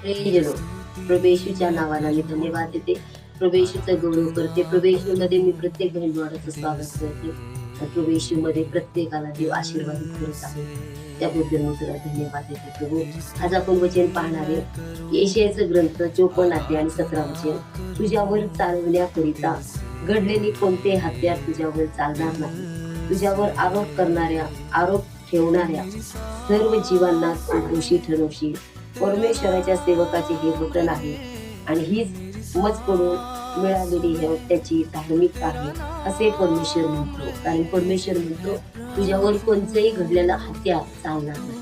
Praise low प्रभू येशूच्या नावाला मी धन्यवाद देते. प्रभू येशूचा गौरव करते. प्रभू येशूमध्ये मी प्रत्येक बहीण भावाचं स्वागत करते. आणि प्रभू येशूमध्ये प्रत्येकाला देव आशीर्वादित करत आहे. त्याबद्दल मी तुला धन्यवाद देते प्रभू. आज आपण वचन पाहणार आहे. यशायाचा ग्रंथ 54 अध्याय आणि 17 वचन. तुझ्यावर चालवण्याकरिता घडलेली कोणते हत्यार तुझ्यावर चालणार नाही. तुझ्यावर आरोप ठेवणाऱ्या सर्व जीवांना तू दोषी ठरवशील. परमेश्वराच्या सेवकाचे हे वचन आहे आणि हीच मजकडून मिळालेली त्याची धार्मिकता आहे असे परमेश्वर म्हणतो. कारण परमेश्वर म्हणतो तुझ्यावर कोणतेही घडलेला हत्यार चालणार नाही.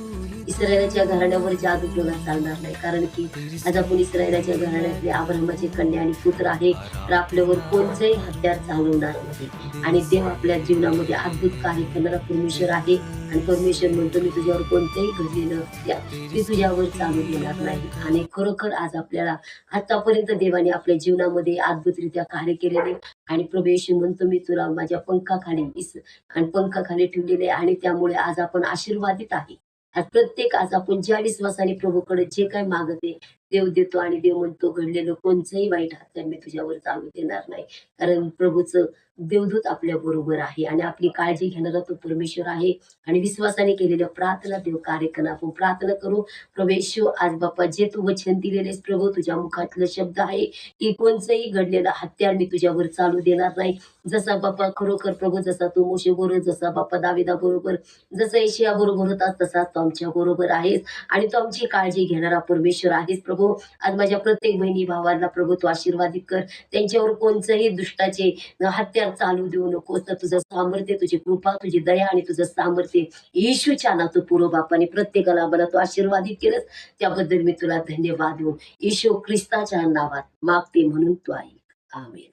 इस्रायलाच्या घराण्यावर जादू केला चालणार नाही. कारण की आज आपण इस्रायलाच्या घराण्यातले अब्राहमाचे कन्या आणि पुत्र आहे. तर आपल्यावर कोणतेही हत्यार चालवणार नाही. आणि देव आपल्या जीवनामध्ये अद्भुत कार्य करणारा परमेश्वर आहे. आणि परमेश्वर म्हणतो मी तुझ्यावर कोणतेही घडलेलं हत्यार ते तुझ्यावर चालू देणार नाही. आणि खरोखर आज आपल्याला आतापर्यंत देवाने आपल्या जीवनामध्ये अद्भुतरित्या कार्य केलेले. आणि प्रभू येशू म्हणतो मी तुला माझ्या पंखाखाली ठेवलेले आणि त्यामुळे आज आपण आशीर्वादित आहे. आज आपण ज्या विश्वासाने प्रभूकडे जे काही मागते देव देतो. आणि देव म्हणतो घडलेलं कोणचंही वाईट हत्यार मी तुझ्यावर चालू देणार नाही. कारण प्रभूचं देवदूत आपल्या बरोबर आहे आणि आपली काळजी घेणारा तो परमेश्वर आहे. आणि विश्वासाने केलेल्या प्रार्थना देव कार्य करणार. आपण प्रार्थना करू. प्रभू येशू आज बाप्पा जे तू वचन दिलेलेस प्रभू तुझ्या मुखातलं शब्द आहे की कोणचंही घडलेलं हत्यार मी तुझ्यावर चालू देणार नाही. जसा बाप्पा खरोखर प्रभू जसा तू मोशे बरोबर जसा बाप्पा दाविदा बरोबर जसं येशया बरोबर होता तसा तो आमच्या बरोबर आहेस. आणि तो आमची काळजी घेणारा परमेश्वर आहेस प्रभू. आज माझ्या प्रत्येक बहिणी भावाला प्रभू तू आशीर्वादित कर. त्यांच्यावर कोणचंही दुष्टाचे हत्यार चालू देऊ नकोस. तर तुझं सामर्थ्य तुझी कृपा तुझी दया आणि तुझं सामर्थ्य येशूच्या नातू पूर्व बापाने प्रत्येकाला आम्हाला तू आशीर्वादित केलंस. त्याबद्दल मी तुला धन्यवाद देऊ. येशू ख्रिस्ताच्या नावात मागते म्हणून तू ऐक. आमेन.